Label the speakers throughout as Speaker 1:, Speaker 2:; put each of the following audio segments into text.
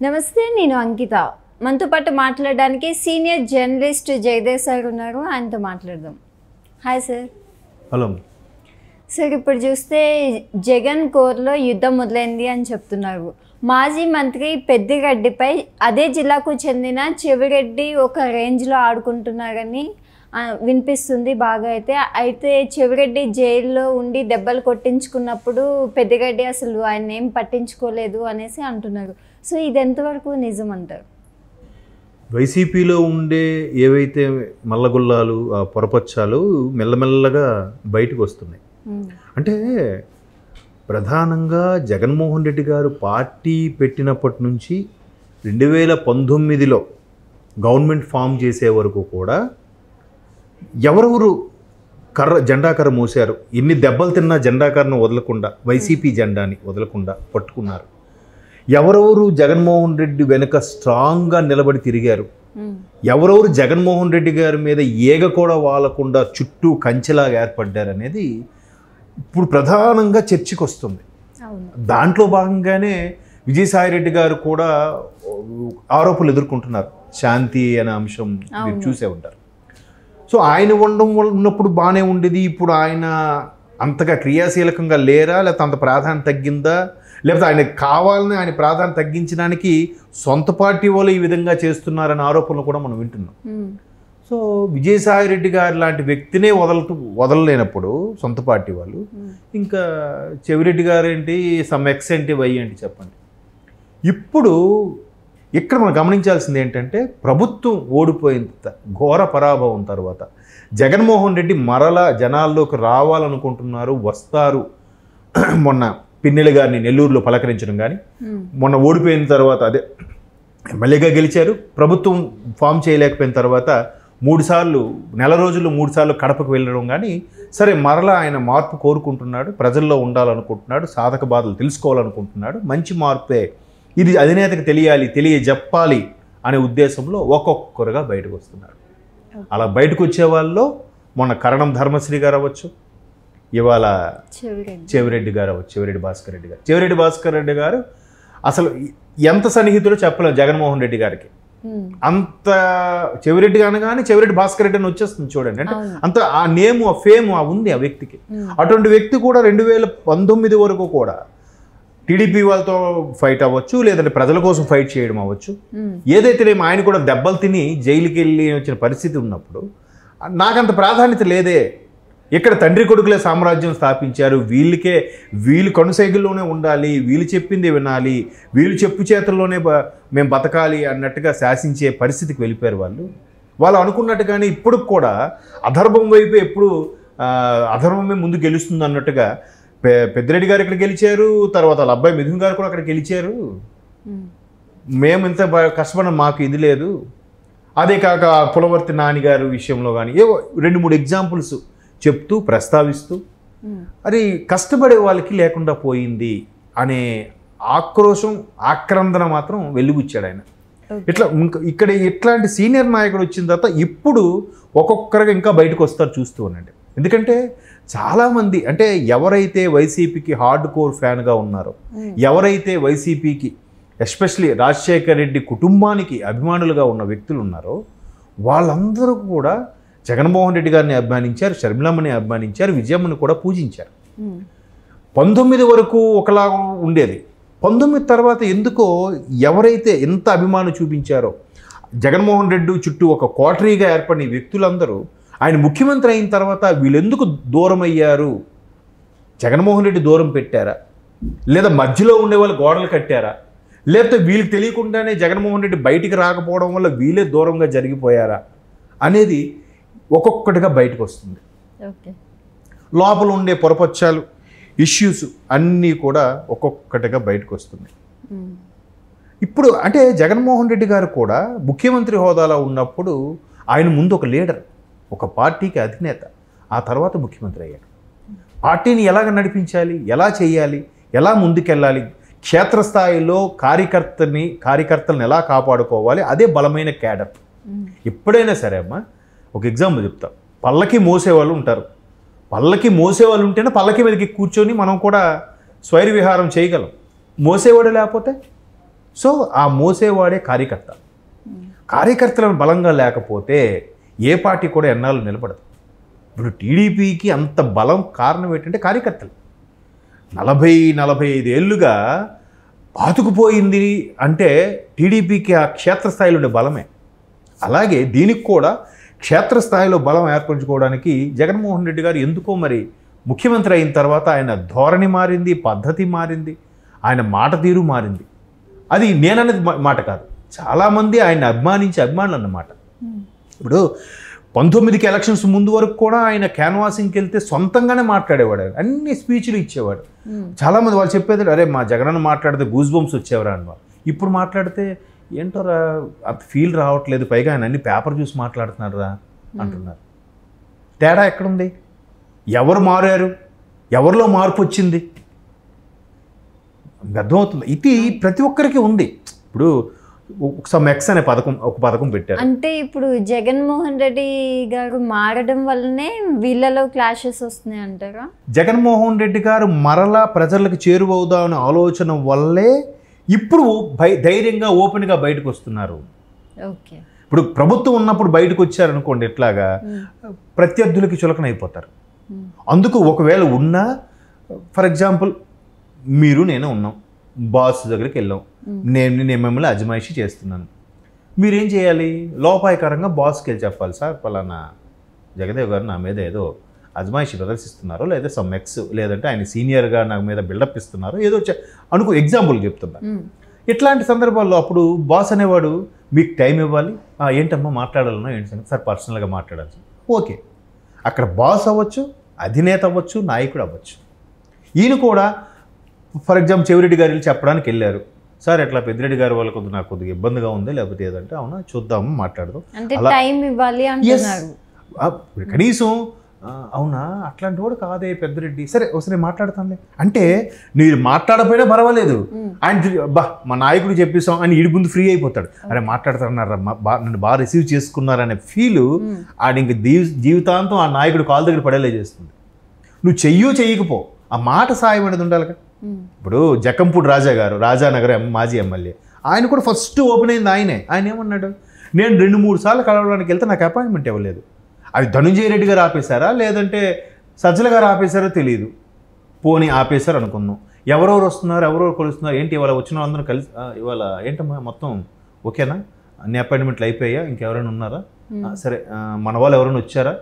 Speaker 1: నమస్తే, నేను అంకిత. మనతో పాటు మాట్లాడడానికి సీనియర్ జర్నలిస్ట్ జయదేవ్ సార్ ఉన్నారు. ఆయనతో మాట్లాడదాం. Hi sir.
Speaker 2: హలో
Speaker 1: సార్, ఇప్పుడు చూస్తే జగన్ కోర్లో యుద్ధం మొదలైంది అని చెప్తున్నారు. మాజీ మంత్రి పెద్దిరెడ్డిపై అదే జిల్లాకు చెందిన చెవిరెడ్డి ఒక రేంజ్లో ఆడుకుంటున్నారని వినిపిస్తుంది బాగా. అయితే చెవిరెడ్డి జైల్లో ఉండి దెబ్బలు కొట్టించుకున్నప్పుడు పెద్దిరెడ్డి అసలు ఆయన ఏం పట్టించుకోలేదు అనేసి అంటున్నారు. సో ఇది ఎంతవరకు నిజం అంటారు?
Speaker 2: వైసీపీలో ఉండే ఏవైతే మల్లగుల్లాలు ఆ పొరపచ్చాలు మెల్లమెల్లగా బయటకు వస్తున్నాయి. అంటే ప్రధానంగా జగన్మోహన్ రెడ్డి గారు పార్టీ పెట్టినప్పటి నుంచి 2019లో గవర్నమెంట్ ఫామ్ చేసే వరకు కూడా ఎవరెవరు జెండా కర్ర మోసారు, ఎన్ని దెబ్బలు తిన్నా జెండా కర్రను వదలకుండా, వైసీపీ జెండాని వదలకుండా పట్టుకున్నారు. ఎవరెవరు జగన్మోహన్ రెడ్డి వెనుక స్ట్రాంగ్గా నిలబడి తిరిగారు, ఎవరెవరు జగన్మోహన్ రెడ్డి గారి మీద ఈగ కూడా వాలకుండా చుట్టూ కంచెలాగా ఏర్పడ్డారు అనేది ఇప్పుడు ప్రధానంగా చర్చకు వస్తుంది. దాంట్లో భాగంగానే విజయసాయిరెడ్డి గారు కూడా ఆరోపణలు ఎదుర్కొంటున్నారు. శాంతి అనే అంశం మీరు చూసే ఉంటారు. సో ఆయన ఉన్నప్పుడు బాగానే ఉండేది. ఇప్పుడు ఆయన అంతగా క్రియాశీలకంగా లేరా, లేకపోతే అంత ప్రాధాన్యత తగ్గిందా, లేకపోతే ఆయన కావాలని ఆయన ప్రాధాన్యత తగ్గించడానికి సొంత పార్టీ వాళ్ళు ఈ విధంగా చేస్తున్నారనే ఆరోపణలు కూడా మనం వింటున్నాం. సో విజయసాయిరెడ్డి గారు లాంటి వ్యక్తినే వదలలేనప్పుడు సొంత పార్టీ వాళ్ళు, ఇంకా చెవిరెడ్డి గారు ఏంటి, సమ్ ఎక్స్ ఏంటి, వై ఏంటి చెప్పండి. ఇప్పుడు ఇక్కడ మనం గమనించాల్సింది ఏంటంటే, ప్రభుత్వం ఓడిపోయిన ఘోర పరాభవం తర్వాత జగన్మోహన్ రెడ్డి మరలా జనాల్లోకి రావాలనుకుంటున్నారు, వస్తారు. మొన్న పిన్నెల గారిని నెల్లూరులో పలకరించడం కానీ, మొన్న ఓడిపోయిన తర్వాత అదే ఎమ్మెల్యేగా గెలిచారు, ప్రభుత్వం ఫామ్ చేయలేకపోయిన తర్వాత 3 సార్లు నెల రోజుల్లో 3 సార్లు కడపకు వెళ్ళడం కానీ, సరే మరలా ఆయన మార్పు కోరుకుంటున్నాడు, ప్రజల్లో ఉండాలనుకుంటున్నాడు, సాధక బాధలు తెలుసుకోవాలనుకుంటున్నాడు, మంచి మార్పే ఇది అధినేతకు తెలియజెప్పాలి అనే ఉద్దేశంలో ఒక్కొక్కరుగా బయటకు వస్తున్నారు. అలా బయటకు వచ్చే వాళ్ళలో మొన్న కరణం ధర్మశ్రీ గారు అవ్వచ్చు, ఇవాళ చెవిరెడ్డి గారు అవ్వచ్చు, చెవిరెడ్డి భాస్కర్ రెడ్డి గారు అసలు ఎంత సన్నిహితుడో చెప్పలేము జగన్మోహన్ రెడ్డి గారికి. అంత చెవిరెడ్డి అనగానే చెవిరెడ్డి భాస్కర్ రెడ్డి అని వచ్చేస్తుంది చూడండి. అంటే అంత ఆ నేము, ఆ ఫేమ్ ఉంది ఆ వ్యక్తికి. అటువంటి వ్యక్తి కూడా 2019 వరకు కూడా టీడీపీ వాళ్ళతో ఫైట్ అవ్వచ్చు, లేదంటే ప్రజల కోసం ఫైట్ చేయడం అవ్వచ్చు, ఏదైతేనేమో ఆయన కూడా దెబ్బలు తిని జైలుకి వెళ్ళి వచ్చిన పరిస్థితి ఉన్నప్పుడు నాకంత ప్రాధాన్యత లేదే, ఇక్కడ తండ్రి కొడుకులే సామ్రాజ్యం స్థాపించారు, వీళ్ళు కొనసాగిల్లోనే ఉండాలి, వీళ్ళు చెప్పింది వినాలి, వీళ్ళు చెప్పు చేతుల్లోనే మేము బతకాలి అన్నట్టుగా శాసించే పరిస్థితికి వెళ్ళిపోయారు వాళ్ళు అనుకున్నట్టుగానే ఇప్పుడు కూడా అధర్మం వైపు ఎప్పుడు అధర్మమే ముందు గెలుస్తుంది అన్నట్టుగా పెద్దిరెడ్డి గారు ఇక్కడ గెలిచారు, తర్వాత వాళ్ళ అబ్బాయి మిథున్ గారు కూడా అక్కడ గెలిచారు, మేము ఇంత కష్టపడిన మాకు ఇది లేదు. అదే కాక పులవర్తి నాన్నగారు విషయంలో కానీ ఏవో 2-3 ఎగ్జాంపుల్స్ చెప్తూ ప్రస్తావిస్తూ అది కష్టపడే వాళ్ళకి లేకుండా పోయింది అనే ఆక్రోశం, ఆక్రందన మాత్రం వెలుగుచ్చాడు ఆయన. ఇక్కడ ఇట్లాంటి సీనియర్ నాయకుడు వచ్చిన తర్వాత ఇప్పుడు ఒక్కొక్కరుగా ఇంకా బయటకు వస్తారు, చూస్తూ ఉండండి. ఎందుకంటే చాలామంది అంటే ఎవరైతే వైసీపీకి హార్డ్ కోర్ ఫ్యాన్గా ఉన్నారో, ఎవరైతే వైసీపీకి ఎస్పెషలీ రాజశేఖర్ రెడ్డి కుటుంబానికి అభిమానులుగా ఉన్న వ్యక్తులు ఉన్నారో వాళ్ళందరూ కూడా జగన్మోహన్ రెడ్డి గారిని అభిమానించారు, షర్మిలమ్మని అభిమానించారు, విజయమ్మని కూడా పూజించారు. 19 వరకు ఒకలా ఉండేది. 19 తర్వాత ఎందుకో ఎవరైతే ఎంత అభిమానం చూపించారో జగన్మోహన్ రెడ్డి చుట్టూ ఒక కోటరీగా ఏర్పడిన వ్యక్తులందరూ ఆయన ముఖ్యమంత్రి అయిన తర్వాత వీళ్ళెందుకు దూరం అయ్యారు? జగన్మోహన్ రెడ్డి దూరం పెట్టారా, లేదా మధ్యలో ఉండే వాళ్ళు గోడలు కట్టారా, లేకపోతే వీళ్ళకి తెలియకుండానే జగన్మోహన్ రెడ్డి బయటికి రాకపోవడం వల్ల వీళ్ళే దూరంగా జరిగిపోయారా అనేది ఒక్కొక్కటిగా బయటకు వస్తుంది. లోపల ఉండే పొరపచ్చాలు, ఇష్యూస్ అన్నీ కూడా ఒక్కొక్కటిగా బయటకు వస్తున్నాయి. ఇప్పుడు అంటే జగన్మోహన్ రెడ్డి గారు కూడా ముఖ్యమంత్రి హోదాలో ఉన్నప్పుడు ఆయన ముందు ఒక లీడర్, ఒక పార్టీకి అధినేత, ఆ తర్వాత ముఖ్యమంత్రి అయ్యాడు. పార్టీని ఎలాగ నడిపించాలి, ఎలా చేయాలి, ఎలా ముందుకెళ్ళాలి, క్షేత్రస్థాయిలో కార్యకర్తలను ఎలా కాపాడుకోవాలి, అదే బలమైన క్యాడర్. ఎప్పుడైనా సరే అమ్మా, ఒక ఎగ్జాంపుల్ చెప్తా. పల్లకి మోసేవాళ్ళు ఉంటారు, పల్లకి మోసేవాళ్ళు ఉంటేనే పల్లకి మీదకి కూర్చొని మనం కూడా స్వైర విహారం చేయగలం. మోసేవాడు లేకపోతే సో ఆ మోసేవాడే కార్యకర్త. కార్యకర్తలను బలంగా లేకపోతే ఏ పార్టీ కూడా ఎన్నాళ్ళు నిలబడదు. ఇప్పుడు టీడీపీకి అంత బలం కారణం ఏంటంటే కార్యకర్తలు. 40-45 ఏళ్ళుగా పాతుకుపోయింది అంటే టీడీపీకి ఆ క్షేత్రస్థాయిలో ఉండే బలమే. అలాగే దీనికి కూడా క్షేత్రస్థాయిలో బలం ఏర్పరచుకోవడానికి జగన్మోహన్ రెడ్డి గారు ఎందుకో మరి ముఖ్యమంత్రి అయిన తర్వాత ఆయన ధోరణి మారింది, పద్ధతి మారింది, ఆయన మాట తీరు మారింది. అది నేననేది మాట కాదు, చాలామంది ఆయన అభిమానులు అన్నమాట. ఇప్పుడు 19కి ఎలక్షన్స్ ముందు వరకు కూడా ఆయన క్యాన్వాసింగ్కి వెళ్తే సొంతంగానే మాట్లాడేవాడు, అన్ని స్పీచ్లు ఇచ్చేవాడు. చాలామంది వాళ్ళు చెప్పేది, అరే మా జగనన్న మాట్లాడితే గూస్ బంప్స్ వచ్చేవారా అని. ఇప్పుడు మాట్లాడితే ఏంటోరా అంత ఫీల్ రావట్లేదు, పైగా ఆయన అన్ని పేపర్ చూసి మాట్లాడుతున్నాడు రా అంటున్నారు. తేడా ఎక్కడుంది? ఎవరు మారారు? ఎవరిలో మార్పు వచ్చింది? అర్థమవుతుంది. ఇది ప్రతి ఒక్కరికి ఉంది. ఇప్పుడు సమ్ ఎక్స్ అనే ఒక పథకం పెట్టారు.
Speaker 1: అంటే ఇప్పుడు జగన్మోహన్ రెడ్డి గారు మారడం వల్లనే వీళ్ళలో క్లాషెస్ వస్తున్నాయి అంటారా?
Speaker 2: జగన్మోహన్ రెడ్డి గారు మరలా ప్రజలకు చేరువవుదామనే ఆలోచన వల్లే ఇప్పుడు ధైర్యంగా ఓపెన్గా బయటకు వస్తున్నారు.
Speaker 1: ఓకే.
Speaker 2: ఇప్పుడు ప్రభుత్వం ఉన్నప్పుడు బయటకు వచ్చారనుకోండి, ఎట్లాగా ప్రత్యర్థులకి చులకన అయిపోతారు. అందుకు ఒకవేళ ఉన్నా, ఫర్ ఎగ్జాంపుల్ మీరు నేను ఉన్నాం, బాస్ దగ్గరికి వెళ్ళాం, నేను మిమ్మల్ని అజమాయిషీ చేస్తున్నాను, మీరేం చేయాలి? లోపాయకరంగా బాస్కి వెళ్ళి చెప్పాలి, సార్ పలానా జగదేవ్ గారు నా మీద ఏదో అజమాయిషీ ప్రదర్శిస్తున్నారు, లేదా సమ్ ఎక్స్, లేదంటే ఆయన సీనియర్గా నా మీద బిల్డప్ ఇస్తున్నారు, ఏదో అనుకో ఎగ్జాంపుల్ చెప్తున్నా. ఇట్లాంటి సందర్భాల్లో అప్పుడు బాస్ అనేవాడు మీకు టైం ఇవ్వాలి, ఏంటమ్మా మాట్లాడాలన్నా ఏంటి సార్ పర్సనల్గా మాట్లాడాలి, ఓకే. అక్కడ బాస్ అవ్వచ్చు, అధినేత అవ్వచ్చు, నాయకుడు అవ్వచ్చు. ఈయన కూడా ఫర్ ఎగ్జాంపుల్ చెవిరెడ్డి గారు వెళ్ళి చెప్పడానికి వెళ్ళారు, సార్ ఎట్లా పెద్దిరెడ్డి గారి వాళ్ళ కొద్దిగా నాకు కొద్దిగా ఇబ్బందిగా ఉంది, లేకపోతే ఏదంటే అవునా చూద్దాము మాట్లాడదాం,
Speaker 1: టైం ఇవ్వాలి అంటున్నారు.
Speaker 2: కనీసం అవునా అట్లాంటి వాడు కాదే పెద్దిరెడ్డి, సరే ఒకసారి మాట్లాడతానులే అంటే మీరు మాట్లాడపోయినా పర్వాలేదు, ఆయన మా నాయకుడు చెప్పేసాం అని ఈడి ముందు ఫ్రీ అయిపోతాడు. అరే మాట్లాడుతున్నారా, నన్ను బాగా రిసీవ్ చేసుకున్నారనే ఫీలు ఆడి ఇంక జీవితాంతం ఆ నాయకుడు కాలు దగ్గర పడేలా చేస్తుంది. నువ్వు చెయ్యకపో, ఆ మాట సాయం అనేది ఉండాలిగా. ఇప్పుడు జక్కంపూడి రాజా గారు, రాజానగర్ మాజీ ఎమ్మెల్యే, ఆయన కూడా ఫస్ట్ ఓపెన్ అయింది ఆయన ఏమన్నాడు, నేను 2-3 సార్లు కలవడానికి వెళ్తే నాకు అపాయింట్మెంట్ ఇవ్వలేదు. అది ధనుంజయ రెడ్డి గారు ఆపేశారా లేదంటే సజ్జల గారు ఆపేశారో తెలియదు, పోనీ ఆపేశారు అనుకుందాం. ఎవరెవరు వస్తున్నారు, ఎవరెవరు కలుస్తున్నారు, ఏంటి ఇవాళ వచ్చిన వాళ్ళందరూ కలిసి ఇవాళ ఏంటమ్మా మొత్తం ఓకేనా, అన్ని అపాయింట్మెంట్లు అయిపోయా, ఇంకెవరైనా ఉన్నారా, సరే మన వాళ్ళు ఎవరైనా వచ్చారా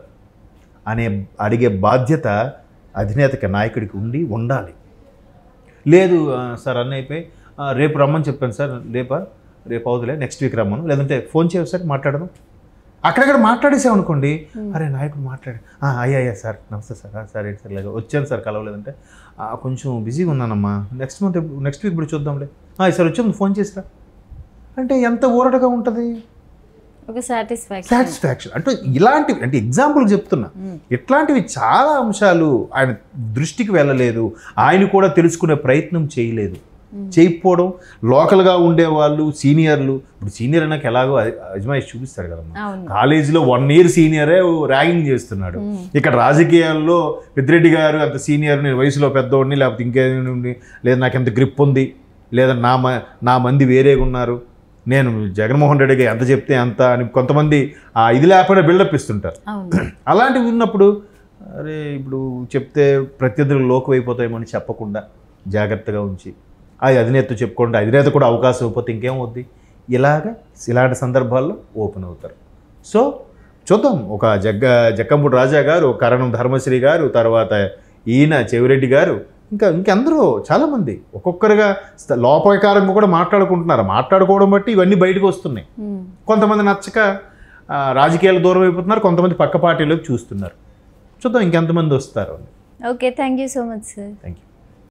Speaker 2: అనే అడిగే బాధ్యత అధినేతకి నాయకుడికి ఉండాలి. లేదు సార్ అన్నీ అయిపోయి రేపు రమ్మని చెప్పాను సార్, రేపు అవుతులే నెక్స్ట్ వీక్ రమ్మను, లేదంటే ఫోన్ చేయవు సార్ మాట్లాడదాం. అక్కడక్కడ మాట్లాడేసామనుకోండి, అరే నాయకుడు మాట్లాడి అయ్యా సార్ నమస్తే సార్, సార్ ఏంటి సార్ లేదు వచ్చాను సార్ కలవలేదంటే కొంచెం బిజీగా ఉన్నానమ్మా, నెక్స్ట్ వీక్ ఇప్పుడు చూద్దాంలే, సార్ వచ్చాము ఫోన్ చేసిరా అంటే ఎంత ఊరటగా ఉంటుంది,
Speaker 1: ఒక
Speaker 2: సాటిస్ఫాక్షన్. అంటే ఇలాంటివి అంటే ఎగ్జాంపుల్ చెప్తున్నా, ఇట్లాంటివి చాలా అంశాలు ఆయన దృష్టికి వెళ్ళలేదు, ఆయన కూడా తెలుసుకునే ప్రయత్నం చేయకపోవడం. లోకల్గా ఉండేవాళ్ళు సీనియర్లు, ఇప్పుడు సీనియర్ అన్నాక ఎలాగో అజమాయిషి చూపిస్తాడు కదమ్మా, కాలేజీలో 1 ఇయర్ సీనియరే ర్యాగింగ్ చేస్తున్నాడు, ఇక్కడ రాజకీయాల్లో పెద్దిరెడ్డి గారు అంత సీనియర్, నేను వయసులో పెద్దోడిని, లేకపోతే ఇంకేమి లేదా నాకు ఎంత గ్రిప్ ఉంది, లేదా నా మంది వేరేగా ఉన్నారు, నేను జగన్మోహన్ రెడ్డికి ఎంత చెప్తే అంత అని కొంతమంది ఇది లేకపోతే బిల్డప్ ఇస్తుంటారు. అలాంటివి ఉన్నప్పుడు అరే ఇప్పుడు చెప్తే ప్రత్యర్థులు లోకు అయిపోతాయేమని చెప్పకుండా జాగ్రత్తగా ఉంచి అధినేత చెప్పుకోండి, అధినేత కూడా అవకాశం ఇవ్వకపోతే ఇంకేమవుద్ది, ఇలాంటి సందర్భాల్లో ఓపెన్ అవుతారు. సో చూద్దాం, ఒక జక్కంపూడి రాజా గారు, కరణం ధర్మశ్రీ గారు, తర్వాత ఈయన చెవిరెడ్డి గారు, ఇంకెందరూ చాలామంది ఒక్కొక్కరుగా లోపకారంగా కూడా మాట్లాడుకోవడం బట్టి ఇవన్నీ బయటకు వస్తున్నాయి. కొంతమంది నచ్చక రాజకీయాలు దూరం అయిపోతున్నారు, కొంతమంది పక్క పార్టీలోకి చూస్తున్నారు. చూద్దాం ఇంకెంతమంది వస్తారు.
Speaker 1: Okay, thank you so much sir.
Speaker 2: Thank you.